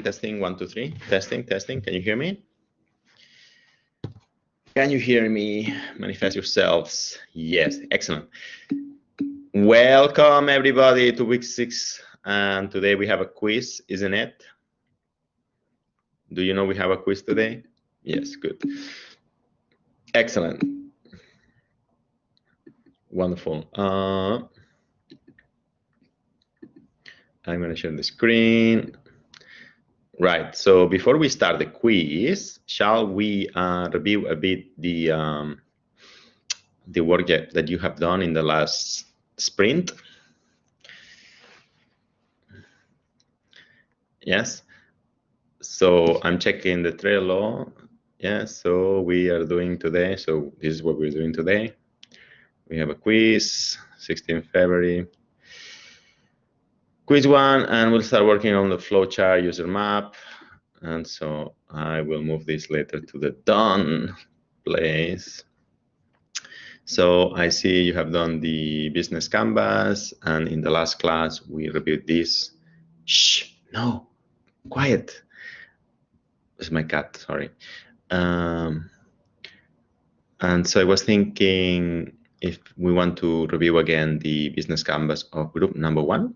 testing, 1, 2, 3. Testing, testing. Can you hear me? Can you hear me? Manifest yourselves. Yes, excellent. Welcome everybody to week 6, and today we have a quiz, isn't it? Do you know we have a quiz today? Yes, good. Excellent. Wonderful. I'm going to share the screen. Right, so before we start the quiz, shall we review a bit the work that you have done in the last sprint? Yes. So I'm checking the Trello. Yes, so we are doing today. So this is what we're doing today. We have a quiz, 16th February. Quizz1, and we'll start working on the flowchart user map. And so I will move this later to the done place. So I see you have done the business canvas, and in the last class we reviewed this. Shh, no, quiet. It's my cat, sorry. And so I was thinking if we want to review again the business canvas of group number 1.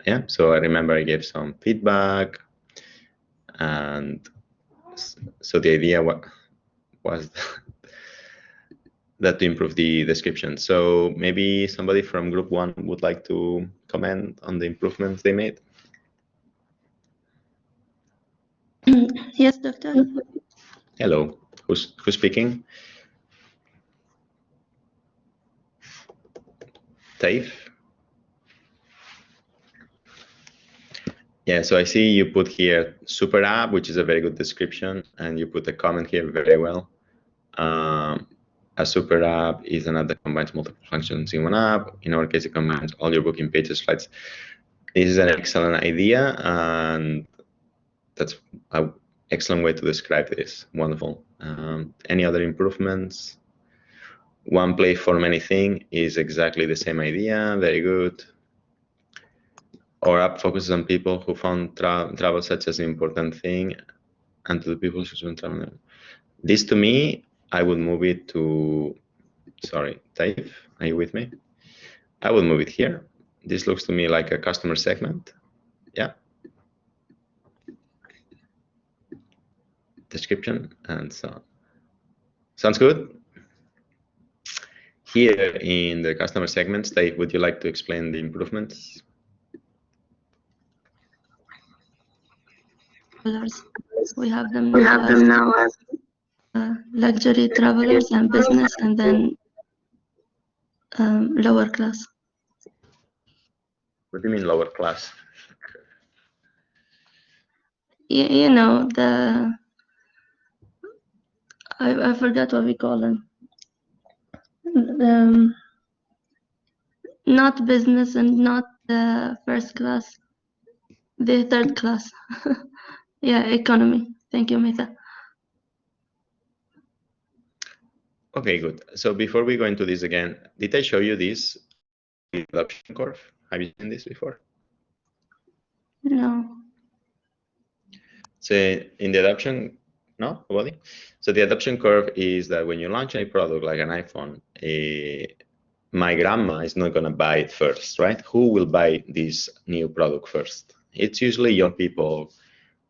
Yeah, so I remember I gave some feedback, and so the idea was that to improve the description. So maybe somebody from group 1 would like to comment on the improvements they made. Yes, Doctor. Hello, who's speaking? Taif? Yeah, so I see you put here super app, which is a very good description, and you put a comment here very well. A super app is an app that combines multiple functions in one app. In our case, it combines all your booking pages, slides. This is an excellent idea, and that's an excellent way to describe this. Wonderful. Any other improvements? One place for many things is exactly the same idea. Very good. Our app focuses on people who found travel such as an important thing, and to the people who don't travel. This, to me, I would move it to, sorry, Taif, are you with me? I would move it here. This looks to me like a customer segment. Yeah. Description and so on. Sounds good? Here in the customer segments, Taif, would you like to explain the improvements? We have them now as luxury travelers and business, and then lower class. What do you mean lower class? You know, I forgot what we call them. Not business and not the first class, the third class. Yeah, economy. Thank you, Mita. Okay, good. So before we go into this again, did I show you this adoption curve? Have you seen this before? No. So in the adoption, no, nobody? So the adoption curve is that when you launch a product like an iPhone, my grandma is not going to buy it first, right? Who will buy this new product first? It's usually young people,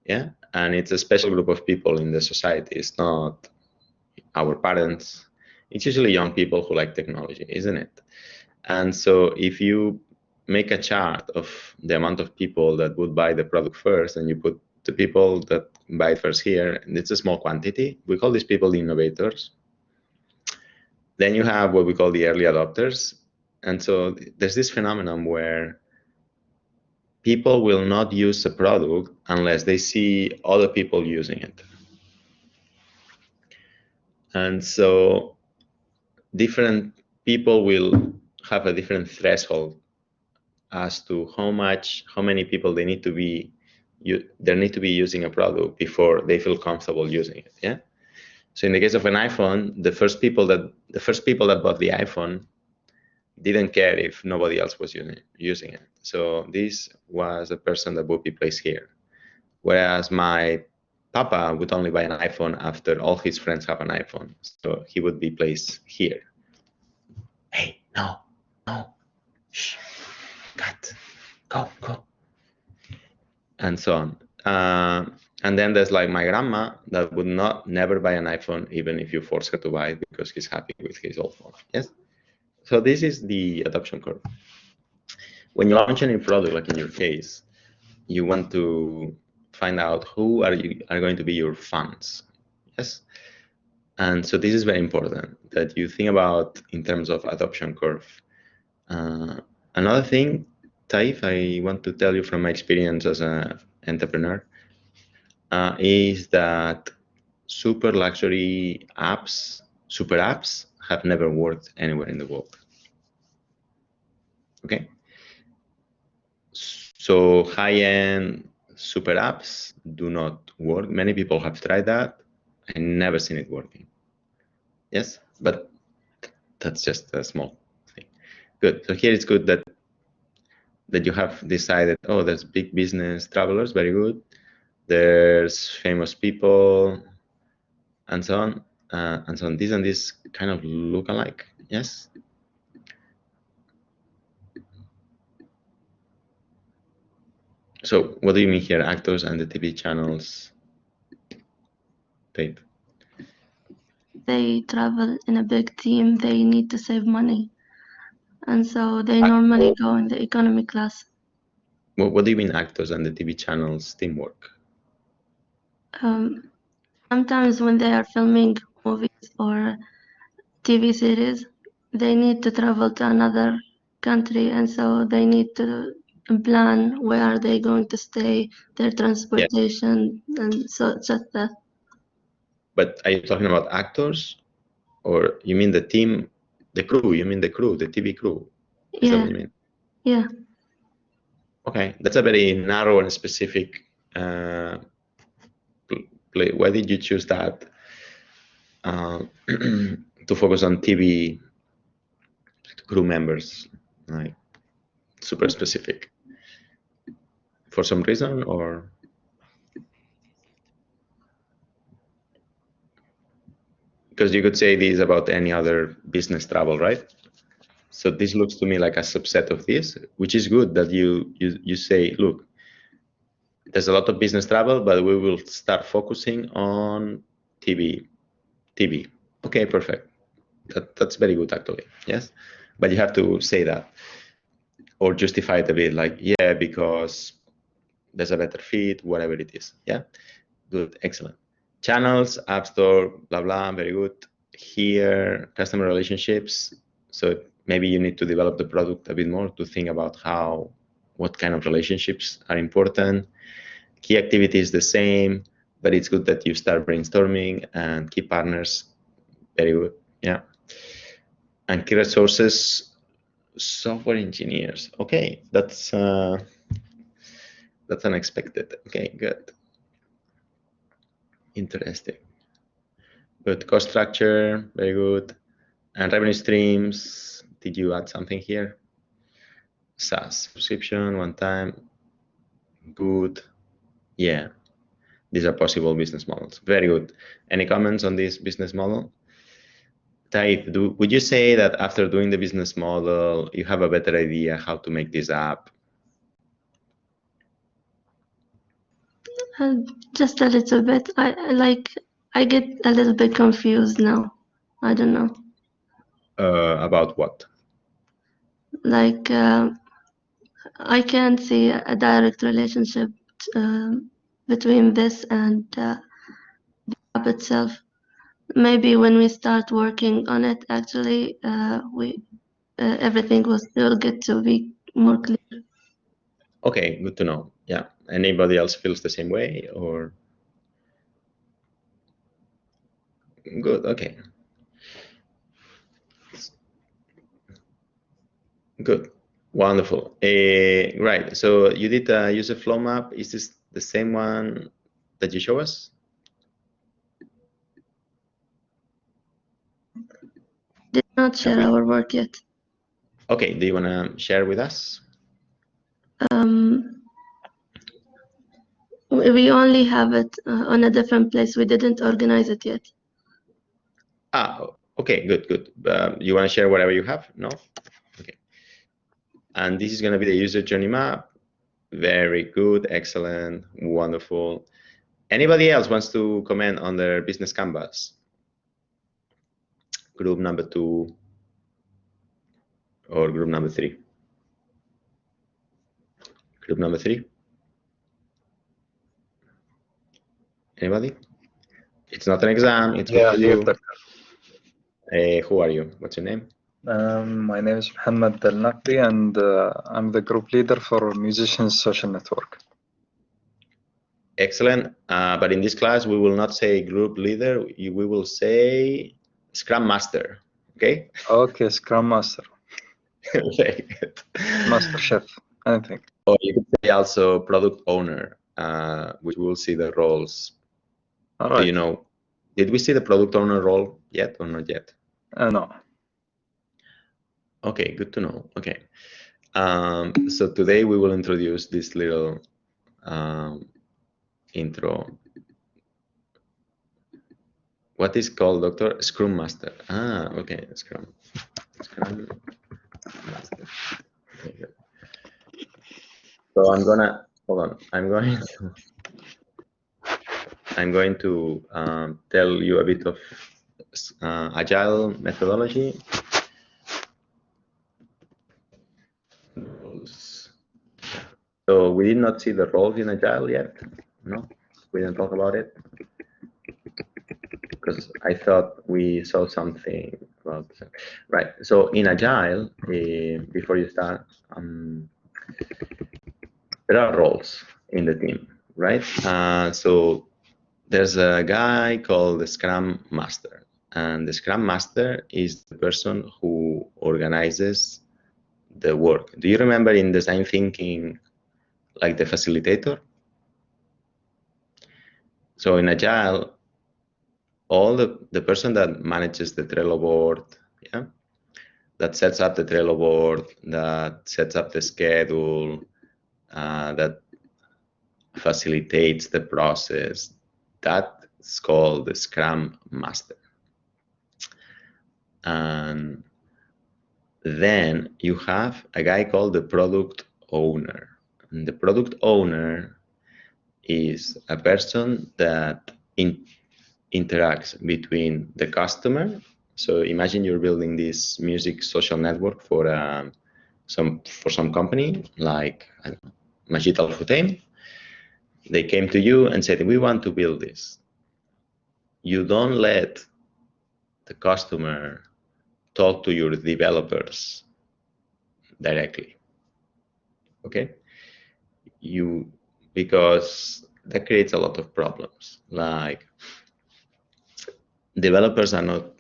yeah? And it's a special group of people in the society. It's not our parents. It's usually young people who like technology, isn't it? And so if you make a chart of the amount of people that would buy the product first, and you put the people that buy it first here, and it's a small quantity, we call these people the innovators. Then you have what we call the early adopters. And so there's this phenomenon where people will not use a product unless they see other people using it. And so different people will have a different threshold as to how many people they need to be using a product before they feel comfortable using it. Yeah. So in the case of an iPhone, the first people that bought the iPhone didn't care if nobody else was using it. So this was a person that would be placed here. Whereas my papa would only buy an iPhone after all his friends have an iPhone. So he would be placed here. Hey, no, shh, cut, go. And so on. And then there's like my grandma that would never buy an iPhone, even if you force her to buy it, because he's happy with his old phone. Yes. So this is the adoption curve. When you launch a new product, like in your case, you want to find out who are going to be your fans. Yes. And so this is very important that you think about in terms of adoption curve. Another thing, Taif, I want to tell you from my experience as an entrepreneur, is that super luxury apps, super apps, have never worked anywhere in the world. Okay. So high-end super apps do not work. Many people have tried that. I never seen it working. Yes, but that's just a small thing. Good. So here it's good that you have decided, oh, there's big business travelers, very good. There's famous people, and so on, and so on. This and this kind of look alike. Yes. So what do you mean here? Actors and the TV channels, Dave? They travel in a big team. They need to save money, and so they normally go in the economy class. What do you mean actors and the TV channels teamwork? Sometimes when they are filming movies or TV series, they need to travel to another country, and so they need to plan where are they going to stay, their transportation, and so just that. But are you talking about actors, or you mean the team, the crew? You mean the crew, the TV crew? Is that what you mean? Yeah. Okay, that's a very narrow and specific play. Why did you choose that to focus on TV crew members, like super specific? For some reason, or? Because you could say this about any other business travel, right? So this looks to me like a subset of this, which is good that you say, look, there's a lot of business travel, but we will start focusing on TV. Okay, perfect. That's very good, actually. Yes, but you have to say that or justify it a bit, like, yeah, because there's a better fit, whatever it is. Yeah, good, excellent. Channels, App Store, blah blah, very good. Here, customer relationships. So maybe you need to develop the product a bit more to think about what kind of relationships are important. Key activity is the same, but it's good that you start brainstorming, and key partners, very good. Yeah. And key resources, software engineers. Okay, that's unexpected. Okay, good. Interesting. Good. Cost structure, very good. And revenue streams, did you add something here? SaaS, subscription, one time. Good. Yeah. These are possible business models. Very good. Any comments on this business model? Taif, would you say that after doing the business model, you have a better idea how to make this app? Just a little bit. I get a little bit confused now. I don't know. About what? Like I can't see a direct relationship between this and the app itself. Maybe when we start working on it, actually, everything will still get to be more clear. Okay, good to know. Yeah. Anybody else feels the same way, or? Good. Okay. Good. Wonderful. Right. So you did a user flow map. Is this the same one that you show us? Did not share our work yet. Okay. Do you want to share with us? We only have it on a different place. We didn't organize it yet. Okay, good. You want to share whatever you have? No? Okay. And this is going to be the user journey map. Very good, excellent, wonderful. Anybody else wants to comment on their business canvas? Group number 2 or group number 3? Group number 3? Anybody? It's not an exam, it's good for you. Who are you? What's your name? My name is Mohammed Al Naqdi, and I'm the group leader for Musicians Social Network. Excellent. But in this class, we will not say group leader. We will say Scrum Master. Okay? Okay, Scrum Master. Very good. Master Chef, anything. Or you could say also Product Owner, which we will see the roles. All right. Do you know? Did we see the Product Owner role yet or not yet? No. Okay, good to know. Okay. So today we will introduce this little intro. What is called, Doctor? Scrum Master. Okay, Scrum Master. Okay, good. So I'm gonna hold on. I'm going to tell you a bit of Agile methodology. So we did not see the roles in Agile yet. No, we didn't talk about it because I thought we saw something about. Right. So in Agile, before you start, there are roles in the team, right? So there's a guy called the Scrum Master, and the Scrum Master is the person who organizes the work. Do you remember in design thinking, like the facilitator? So in Agile, all the person that manages the Trello board, yeah, that sets up the Trello board, that sets up the schedule, that facilitates the process, that's called the Scrum Master. And then you have a guy called the Product Owner. And the Product Owner is a person that interacts between the customer. So imagine you're building this music social network for some company like Majid Al Futtaim. They came to you and said, we want to build this. You don't let the customer talk to your developers directly, okay? Because that creates a lot of problems. Like, developers are not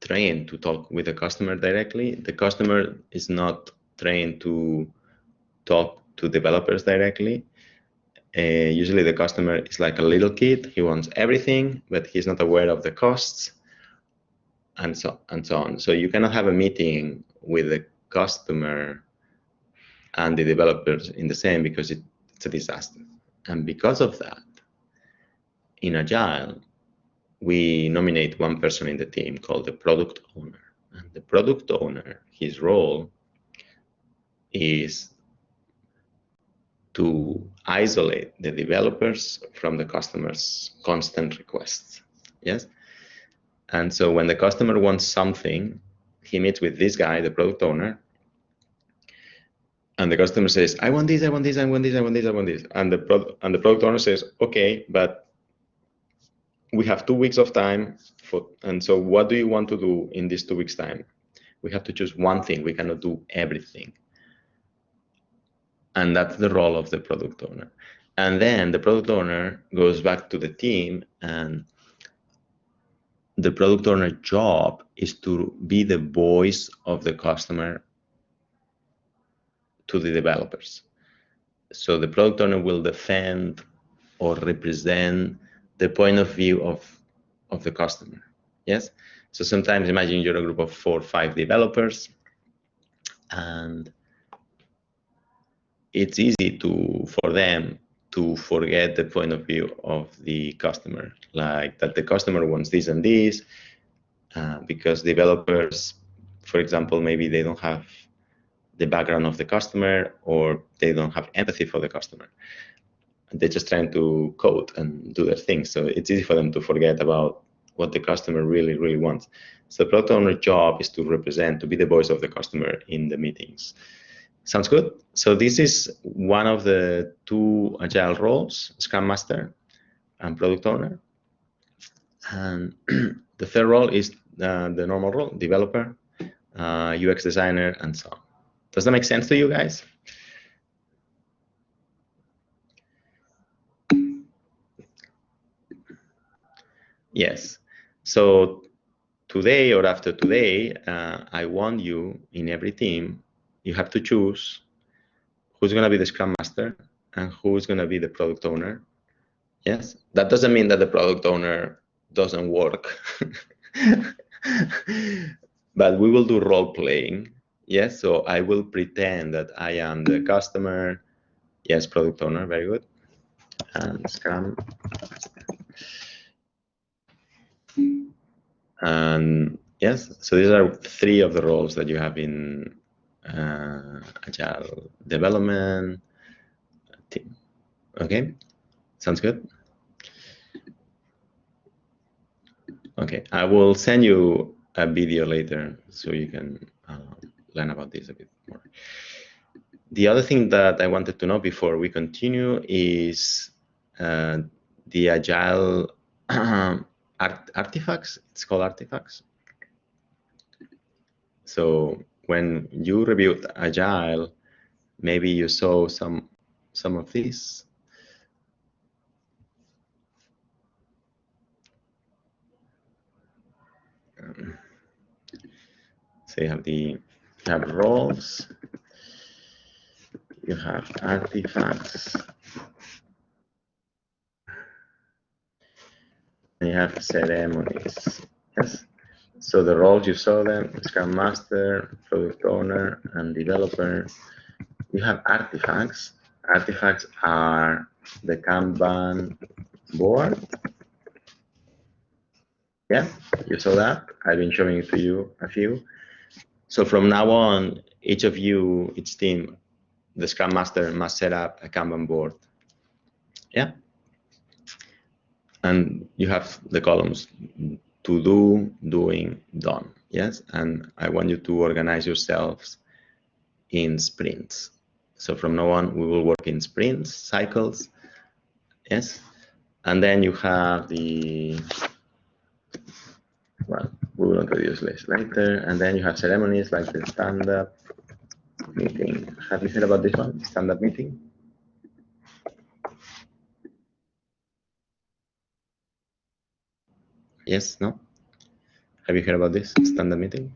trained to talk with the customer directly. The customer is not trained to talk to developers directly. Usually the customer is like a little kid. He wants everything, but he's not aware of the costs, and so on. So you cannot have a meeting with the customer and the developers in the same, because it's a disaster. And because of that, in Agile, we nominate one person in the team called the Product Owner. And the Product Owner, his role is to isolate the developers from the customer's constant requests. Yes. And so when the customer wants something, he meets with this guy, the Product Owner, and the customer says, I want this, I want this, I want this, I want this, I want this. And the Product Owner says, okay, but we have 2 weeks of time, and so what do you want to do in this 2 weeks time? We have to choose one thing. We cannot do everything. And that's the role of the Product Owner. And then the Product Owner goes back to the team, and the Product Owner job is to be the voice of the customer to the developers. So the Product Owner will defend or represent the point of view of the customer. Yes. So sometimes imagine you're a group of 4 or 5 developers, and it's easy for them to forget the point of view of the customer, like that the customer wants this and this, because developers, for example, maybe they don't have the background of the customer, or they don't have empathy for the customer. They're just trying to code and do their thing. So it's easy for them to forget about what the customer really, really wants. So the product owner's job is to represent, to be the voice of the customer in the meetings. Sounds good? So this is one of the two Agile roles, Scrum Master and Product Owner. And the third role is the normal role, developer, UX designer, and so on. Does that make sense to you guys? Yes. So today or after today, I want you in every team, you have to choose who's going to be the Scrum Master and who's going to be the Product Owner. Yes, that doesn't mean that the Product Owner doesn't work. But we will do role playing. Yes, so I will pretend that I am the customer. Yes, Product Owner, very good. And Scrum Master. And yes, so these are three of the roles that you have in Agile development team. Okay, sounds good. Okay, I will send you a video later so you can learn about this a bit more. The other thing that I wanted to know before we continue is the Agile artifacts. It's called artifacts. So when you reviewed Agile, maybe you saw some of these. So you have roles, you have artifacts, and you have ceremonies. Yes. So the roles, you saw them: Scrum Master, Product Owner, and Developer. You have artifacts. Artifacts are the Kanban board. Yeah, you saw that. I've been showing it to you a few. So from now on, each of you, each team, the Scrum Master must set up a Kanban board. Yeah. And you have the columns: to do, doing, done. Yes. And I want you to organize yourselves in sprints. So from now on, we will work in sprints, cycles. Yes. And then you have the, well, we will introduce this later. And then you have ceremonies like the stand-up meeting. Have you heard about this one, stand-up meeting? Yes, no? Have you heard about this stand-up meeting?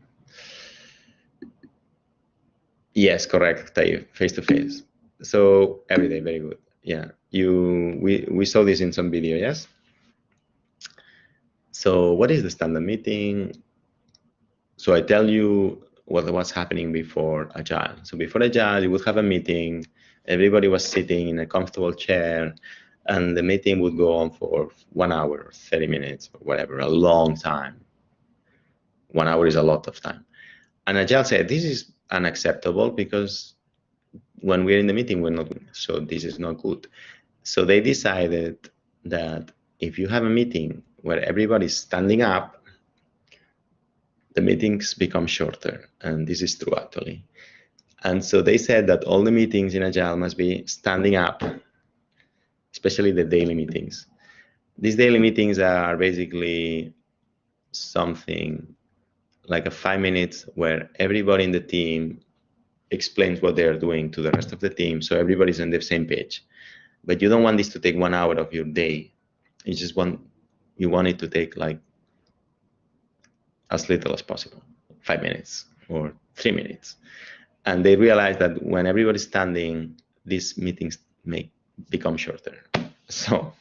Yes, correct, face-to-face. So every day, very good. Yeah, we saw this in some video, yes? So what is the stand-up meeting? So I tell you what was happening before Agile. So before Agile, you would have a meeting, everybody was sitting in a comfortable chair, and the meeting would go on for 1 hour, or 30 minutes, or whatever, a long time. 1 hour is a lot of time. And Agile said, this is unacceptable because when we're in the meeting, we're not, so this is not good. So they decided that if you have a meeting where everybody's standing up, the meetings become shorter, and this is true actually. And so they said that all the meetings in Agile must be standing up, especially the daily meetings. These daily meetings are basically something like a 5 minutes where everybody in the team explains what they're doing to the rest of the team, so everybody's on the same page. But you don't want this to take 1 hour of your day. You want it to take like as little as possible, 5 minutes or 3 minutes. And they realized that when everybody's standing, these meetings may become shorter. So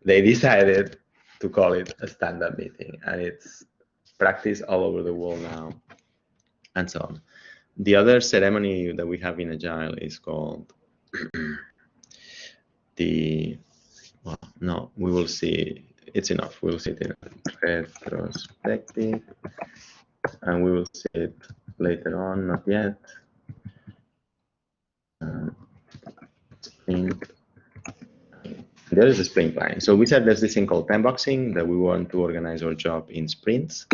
they decided to call it a stand-up meeting, and it's practiced all over the world now, and so on. The other ceremony that we have in Agile is called well, no, we will see. It's enough. We'll see it in retrospective, and we will see it later on. Not yet. Sprint. There is a sprint plan. So we said there's this thing called time boxing, that we want to organize our job in sprints.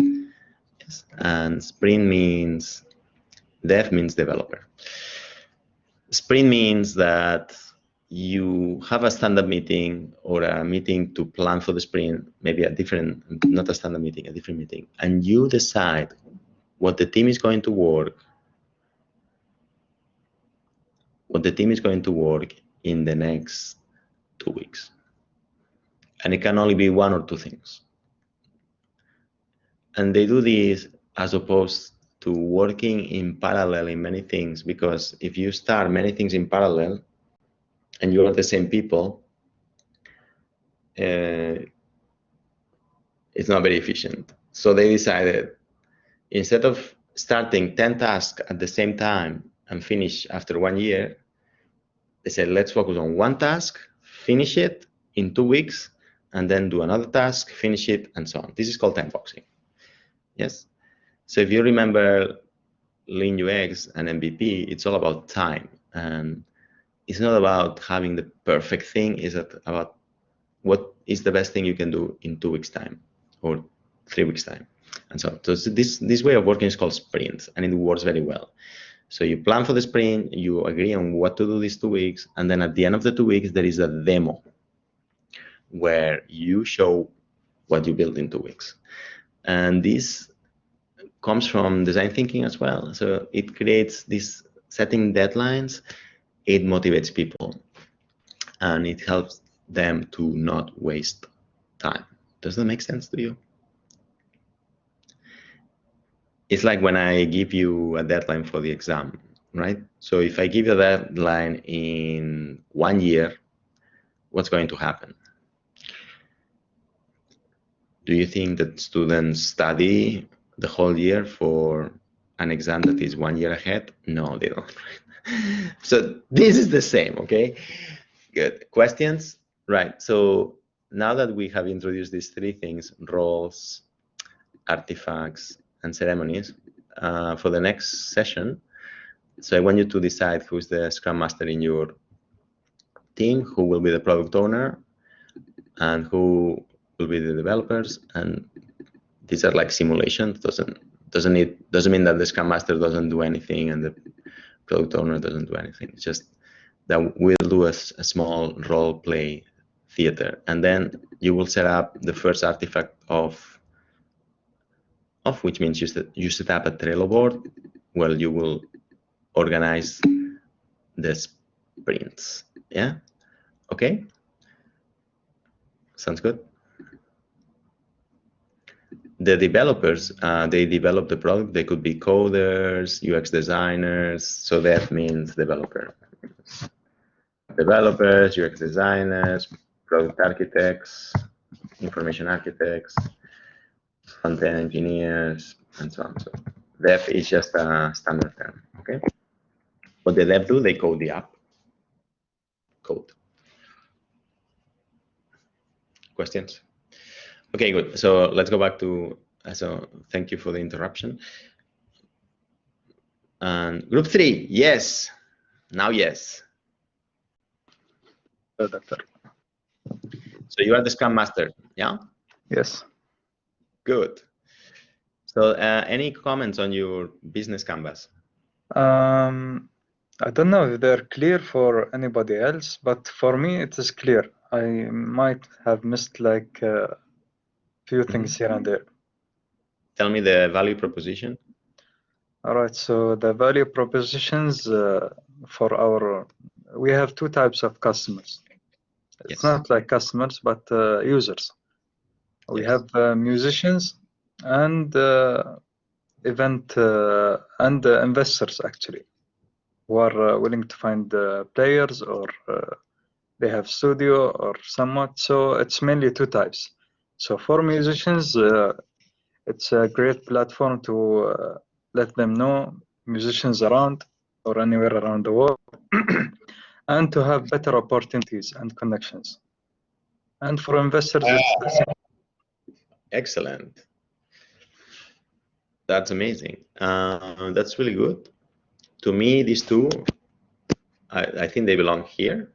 Yes. And sprint means dev means developer. Sprint means that you have a standard meeting or a meeting to plan for the sprint, maybe a different, not a standard meeting, a different meeting, and you decide what the team is going to work, in the next 2 weeks. And it can only be one or two things. And they do this as opposed to working in parallel in many things, because if you start many things in parallel and you are the same people, it's not very efficient. So they decided, instead of starting 10 tasks at the same time and finish after 1 year, they said, let's focus on one task, finish it in 2 weeks, and then do another task, finish it, and so on. This is called time boxing. Yes. So if you remember Lean UX and MVP, it's all about time. And it's not about having the perfect thing. It's about what is the best thing you can do in 2 weeks' time or 3 weeks' time. And so this way of working is called sprints, and it works very well. So you plan for the sprint, you agree on what to do these 2 weeks, and then at the end of the 2 weeks, there is a demo where you show what you built in 2 weeks. And this comes from design thinking as well. So it creates this setting deadlines, it motivates people, and it helps them to not waste time. Does that make sense to you? It's like when I give you a deadline for the exam, right? So if I give you a deadline in 1 year, what's going to happen? Do you think that students study the whole year for an exam that is 1 year ahead? No, they don't. So this is the same, okay? Good. Questions? Right. So now that we have introduced these three things, roles, artifacts, and ceremonies, for the next session, so I want you to decide who's the Scrum Master in your team, who will be the product owner, and who will be the developers. And these are like simulations. Doesn't mean that the Scrum Master doesn't do anything and the product owner doesn't do anything. It's just that we'll do a small role play theater, and then you will set up the first artifact of which means you set up a Trello board where you will organize the sprints. Yeah. Okay. Sounds good. The developers, they develop the product. They could be coders, UX designers. So that means developers, UX designers, product architects, information architects, front-end engineers, and so on. So dev is just a standard term. Okay. What the dev do? They code the app. Code. Questions? Okay, good. So let's go back to, so thank you for the interruption. And group 3, yes. Now, yes. Doctor. So you are the Scrum Master, yeah? Yes. Good. So any comments on your business canvas? I don't know if they're clear for anybody else, but for me it is clear. I might have missed like a few things here and there. Tell me the value proposition. All right, so the value propositions for we have two types of customers. It's not like customers, but users. We have musicians and event and investors actually, who are willing to find players, or they have studio or somewhat. So it's mainly two types. So for musicians, it's a great platform to let them know musicians around or anywhere around the world. and to have better opportunities and connections. And for investors, it's the same. Excellent. That's amazing. That's really good. To me, these two, I think they belong here.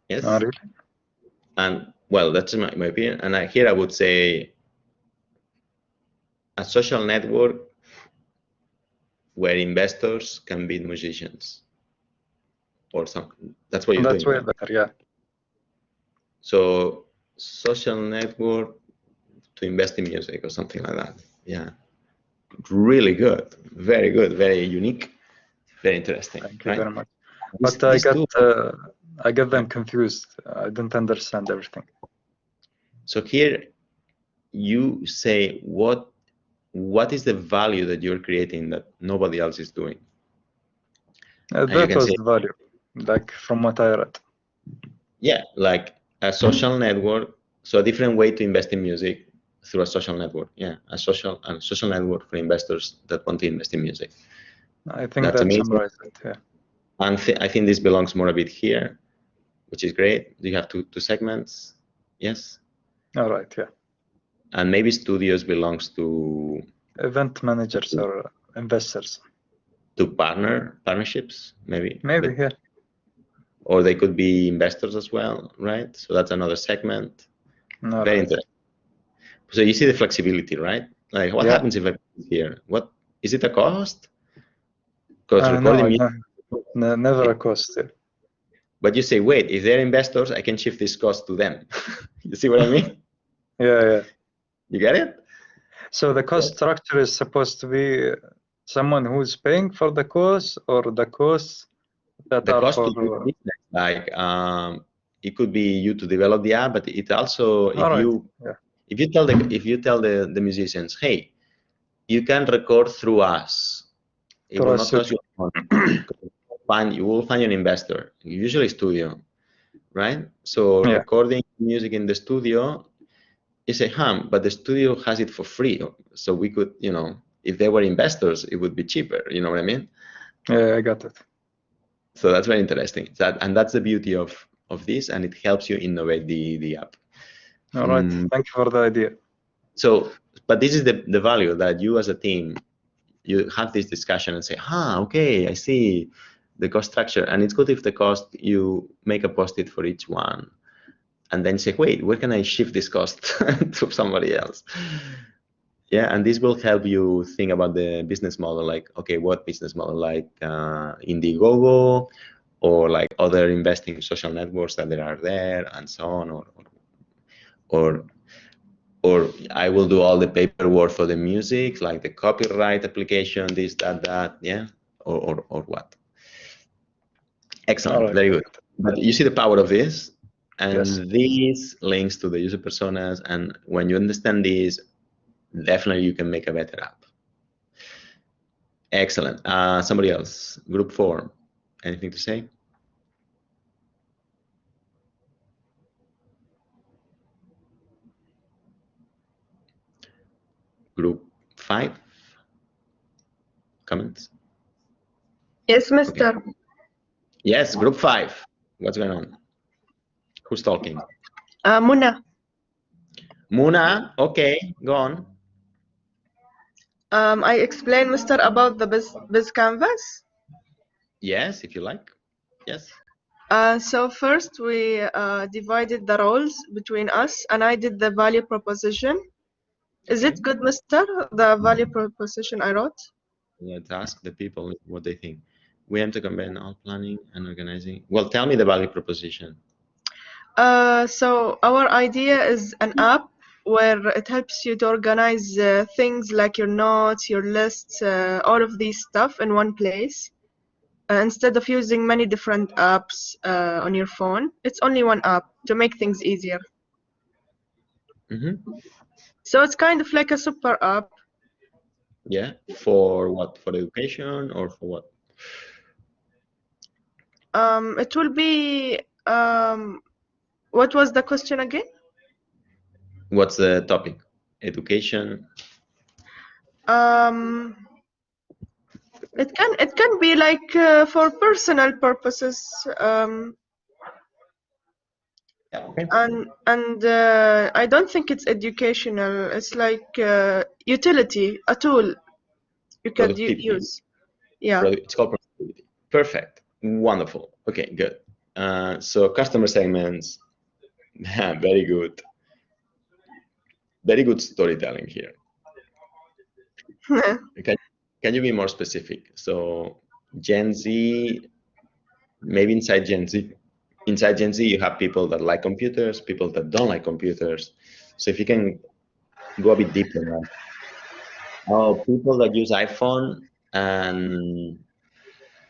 Yes. Oh, really? And well, that's my opinion. And here I would say a social network where investors can be musicians or something. That's what you're That's way doing. better, yeah. So social network to invest in music or something like that. Yeah. Really good. Very good. Very unique. Very interesting. Thank you right? very much. But I got them confused. I didn't understand everything. So here you say what is the value that you're creating that nobody else is doing? That was the value, like from what I read. Yeah, like a social network. So a different way to invest in music through a social network. Yeah, a social network for investors that want to invest in music. I think that summarizes it. Yeah. And I think this belongs more a bit here, which is great. You have two segments. Yes. All right. Yeah. And maybe studios belongs to event managers or investors. To partnerships, maybe. Maybe, yeah. Or they could be investors as well, right? So that's another segment. Very interesting. So you see the flexibility, right? Like what happens if I put here? What is it a cost? Because recording music, no, never a cost. Yeah. But you say, wait, if they're investors, I can shift this cost to them. You see what I mean? Yeah. You get it? So the cost structure is supposed to be someone who's paying for the course, or the costs that the are cost for to do business. Like it could be you to develop the app, but it also if you tell the musicians, hey, you can record through us. It will not cost you money. You will find an investor, usually studio, right? So recording music in the studio is a ham, but the studio has it for free. So we could, if they were investors, it would be cheaper. You know what I mean? Yeah, I got it. So that's very interesting. And that's the beauty of this, and it helps you innovate the app. All right. Thank you for the idea. So, but this is the value that you as a team, you have this discussion and say, okay, I see the cost structure. And it's good if the cost, you make a post-it for each one and then say, wait, where can I shift this cost to somebody else? Yeah, and this will help you think about the business model, like, okay, what business model, like Indiegogo, or like other investing social networks that there are there, and so on, or I will do all the paperwork for the music, like the copyright application, this, that, yeah, or what. Excellent, very good. But you see the power of this, and this links to the user personas, and when you understand this, definitely you can make a better app. Excellent. Somebody else, group 4, anything to say? Group 5, comments? Yes, Mr. Okay. Yes, group 5. What's going on? Who's talking? Muna. Muna, okay, go on. I explained, Mr., about the biz canvas. Yes, if you like. Yes. So first we divided the roles between us, and I did the value proposition. Is it good, Mr., the value proposition I wrote? Let's ask the people what they think. We aim to combine all planning and organizing. Well, tell me the value proposition. So our idea is an app where it helps you to organize things like your notes, your lists, all of these stuff in one place. Instead of using many different apps on your phone, it's only one app to make things easier. So it's kind of like a super app. Yeah, for what? For education or for what? It will be. What was the question again? What's the topic? Education. It can be like for personal purposes, Yeah, okay. and I don't think it's educational. It's like utility, a tool you could Productivity. use. Yeah. It's called productivity. Perfect. Wonderful. Okay, good. So customer segments, very good. Very good storytelling here. Can you be more specific? So Gen Z, maybe inside Gen Z, you have people that like computers, people that don't like computers. So if you can go a bit deeper, right? Oh, people that use iPhone and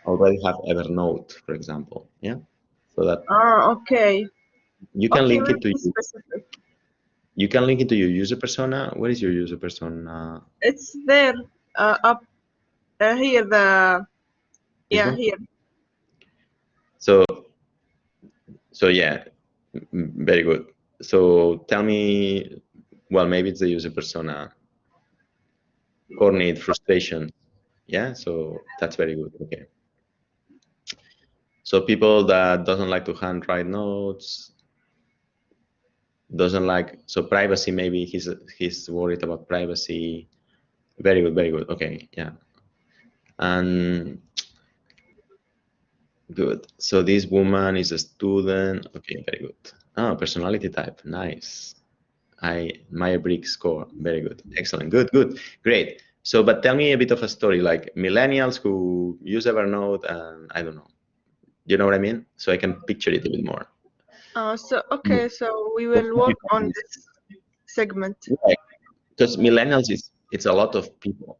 already have Evernote, for example. Yeah. So that Okay. you can Okay, link it to really you. specific. You can link it to your user persona. What is your user persona? It's there, up here. This one? Here. So yeah, very good. So tell me, well, maybe it's the user persona. Core need, frustration. Yeah, so that's very good. Okay. So people that doesn't like to handwrite notes, doesn't like, so privacy, maybe he's worried about privacy. Very good, very good. Okay, yeah. And good. So this woman is a student. Okay, very good. Oh, personality type. Nice. Myers-Briggs score. Very good. Excellent. Good, good. Great. So, but tell me a bit of a story, like millennials who use Evernote and I don't know. You know what I mean? So I can picture it a bit more. Okay, so we will work on this segment. Right. Because millennials it's a lot of people.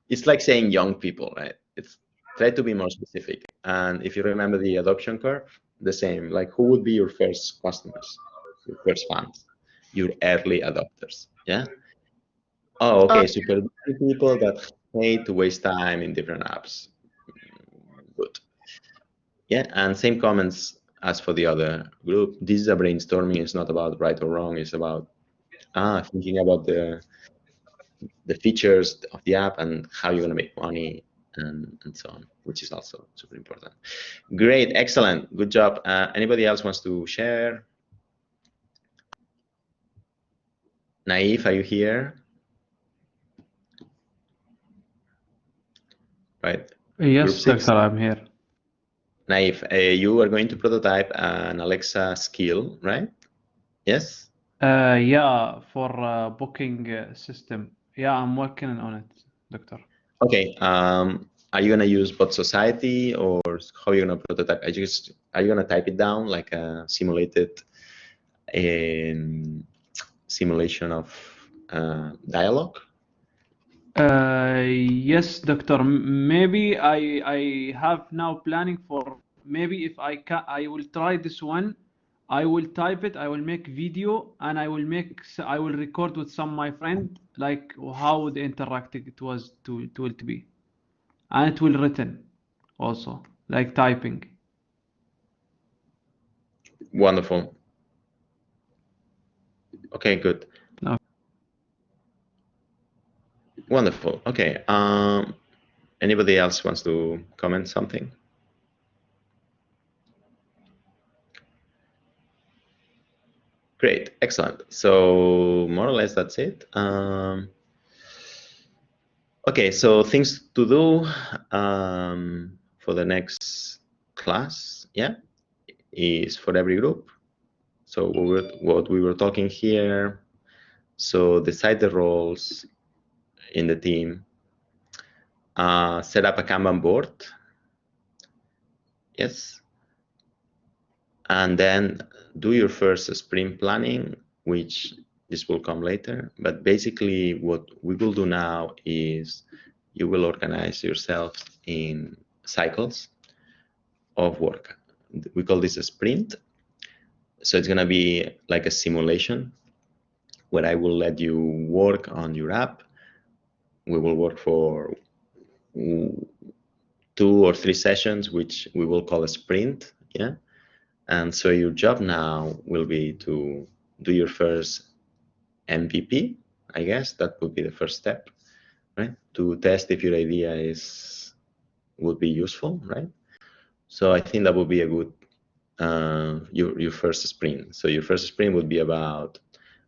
It's like saying young people, right? It's try to be more specific. And if you remember the adoption curve, the same. Like who would be your first customers, your first fans, your early adopters? Yeah. Oh, okay. Super people that hate to waste time in different apps. Good. Yeah, and same comments as for the other group. This is a brainstorming. It's not about right or wrong. It's about thinking about the features of the app and how you're going to make money and so on, which is also super important. Great, excellent, good job. Anybody else wants to share? Naif, are you here? Right. Yes, Doctor, I'm here. Naif, you are going to prototype an Alexa skill, right? Yes? Yeah, for booking system. Yeah, I'm working on it, Doctor. Okay. Are you gonna use Bot Society or how are you gonna prototype? Are you gonna type it down like a simulated simulation of dialogue? Yes, Doctor. Maybe I have now planning for maybe if I can I will try this one. I will type it. I will make video and I will record with some my friend like how the interactive it was to be, and it will written also like typing. Wonderful. Okay, good. No. Wonderful. Okay. Anybody else wants to comment something? Great, excellent. So more or less that's it. Okay, so things to do for the next class, yeah, is for every group. So what we were talking here. So decide the roles in the team. Set up a Kanban board. Yes. And then do your first sprint planning, which this will come later. But basically what we will do now is you will organize yourself in cycles of work. We call this a sprint. So it's going to be like a simulation where I will let you work on your app. We will work for 2 or 3 sessions, which we will call a sprint. Yeah. And so your job now will be to do your first MVP. I guess that would be the first step. right? To test if your idea would be useful, right? So I think that would be a good your first sprint. So your first sprint would be about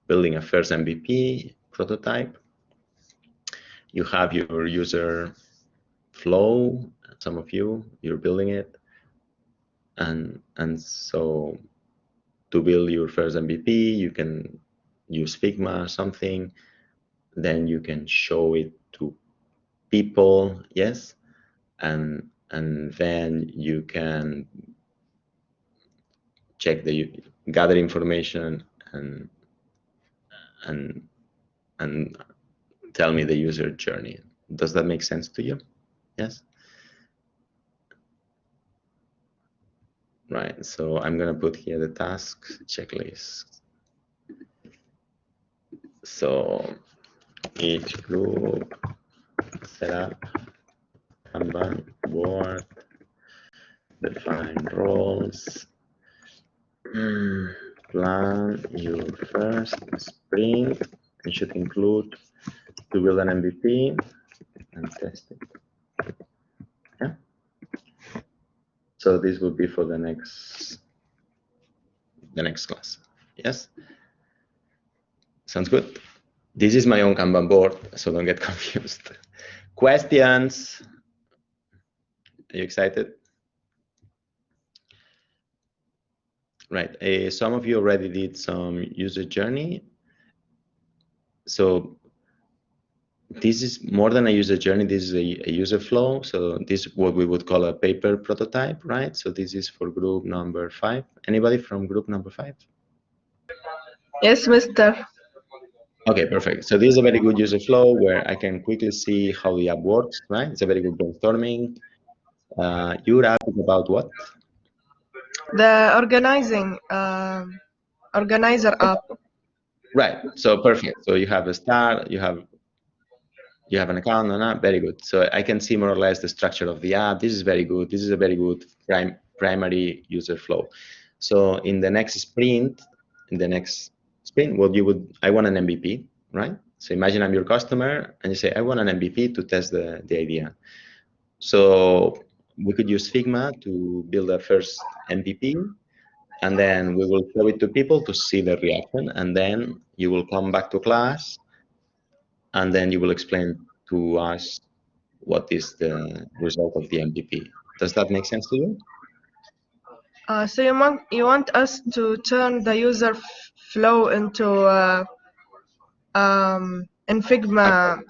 building a first MVP prototype. You have your user flow. Some of you're building it, and so to build your first MVP, you can use Figma or something. Then you can show it to people, yes, and then you can check gather information and tell me the user journey. Does that make sense to you? Yes. Right. So I'm gonna put here the tasks checklist. So each group set up Kanban board, define roles, plan your first sprint. It should include to build an MVP and test it. Yeah. So this will be for the next class. Yes. Sounds good. This is my own Kanban board, so don't get confused. Questions? Are you excited? Right. Some of you already did some user journey. So this is more than a user journey. This is a user flow. So this is what we would call a paper prototype, right? So this is for group number 5. Anybody from group number 5? Yes, Mr. Okay, perfect. So this is a very good user flow where I can quickly see how the app works, right? It's a very good brainstorming. Your app is about what? The organizer app. Right. So perfect. So you have a start, you have an account on app. Very good. So I can see more or less the structure of the app. This is very good. This is a very good primary user flow. So in the next sprint, what I want an MVP, right? So imagine I'm your customer and you say, I want an MVP to test the idea. So we could use Figma to build a first MVP, and then we will show it to people to see the reaction, and then you will come back to class, and then you will explain to us what is the result of the MVP. Does that make sense to you? So you want us to turn the user flow into in Figma,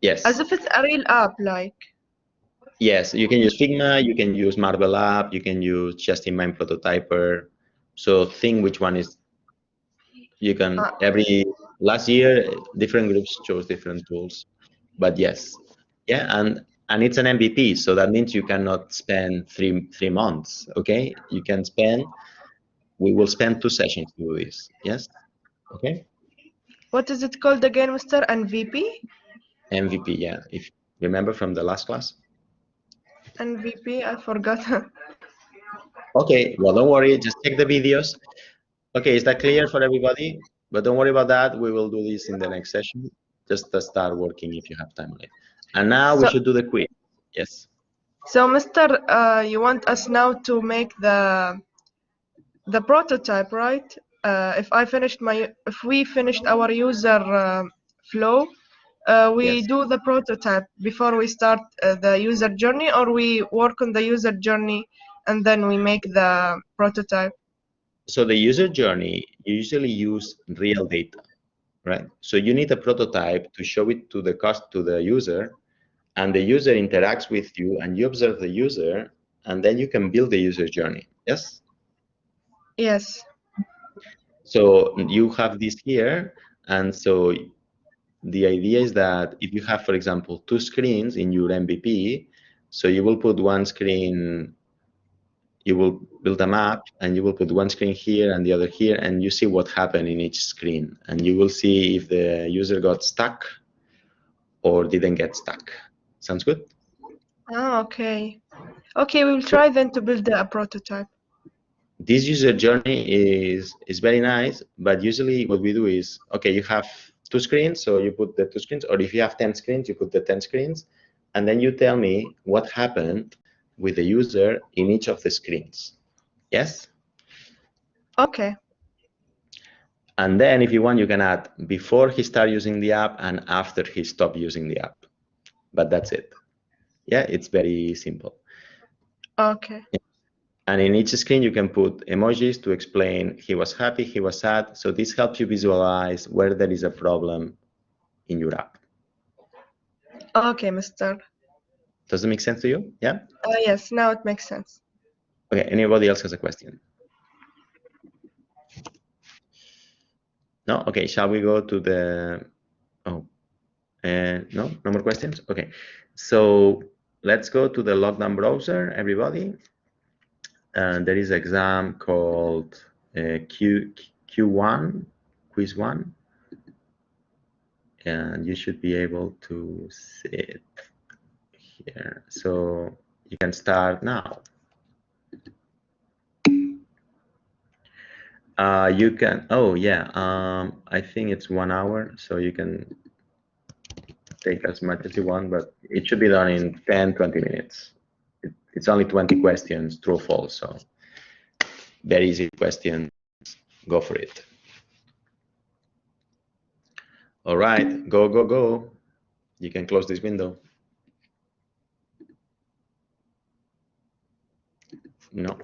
Yes. as if it's a real app, like. Yes, you can use Figma, you can use Marvel App, you can use Just-in-Mind Prototyper. So think which one is, you can, last year, different groups chose different tools, but yes. Yeah, and it's an MVP, so that means you cannot spend three months, okay? You can we will spend 2 sessions to do this, yes? Okay? What is it called again, Mr. MVP? MVP, yeah. If remember from the last class? MVP, I forgot. Okay, well, don't worry, just check the videos. Okay, is that clear for everybody? But don't worry about that. We will do this in the next session. Just to start working if you have time on it. And now we should do the quiz. Yes. So, Mr., you want us now to make the prototype, right? If we finished our user flow, we Yes. do the prototype before we start the user journey, or we work on the user journey and then we make the prototype? So the user journey, you usually use real data, right? So you need a prototype to show it to the user, and the user interacts with you, and you observe the user, and then you can build the user journey. Yes. Yes. So you have this here, and so the idea is that if you have, for example, 2 screens in your MVP, so you will put one screen, you will build a map, and you will put one screen here and the other here, and you see what happened in each screen, and you will see if the user got stuck or didn't get stuck. Sounds good? Oh, okay. Okay, we will try then to build a prototype. This user journey is very nice, but usually what we do is, okay, you have 2 screens, so you put the 2 screens, or if you have 10 screens, you put the 10 screens, and then you tell me what happened with the user in each of the screens. Yes? Okay. And then if you want, you can add before he started using the app and after he stopped using the app. But that's it. Yeah, it's very simple. Okay. And in each screen, you can put emojis to explain he was happy, he was sad. So this helps you visualize where there is a problem in your app. Okay, Mr. Does it make sense to you? Yeah? Yes, now it makes sense. Okay, anybody else has a question? No? Okay, shall we go to the, oh, no more questions? Okay, so let's go to the lockdown browser, everybody. And there is an exam called Q1, Quiz1. And you should be able to see it here. So you can start now. You can, oh yeah, I think it's 1 hour, so you can take as much as you want, but it should be done in 10, 20 minutes. It's only 20 questions, true or false, so very easy question, go for it. All right, go, go, go. You can close this window. No.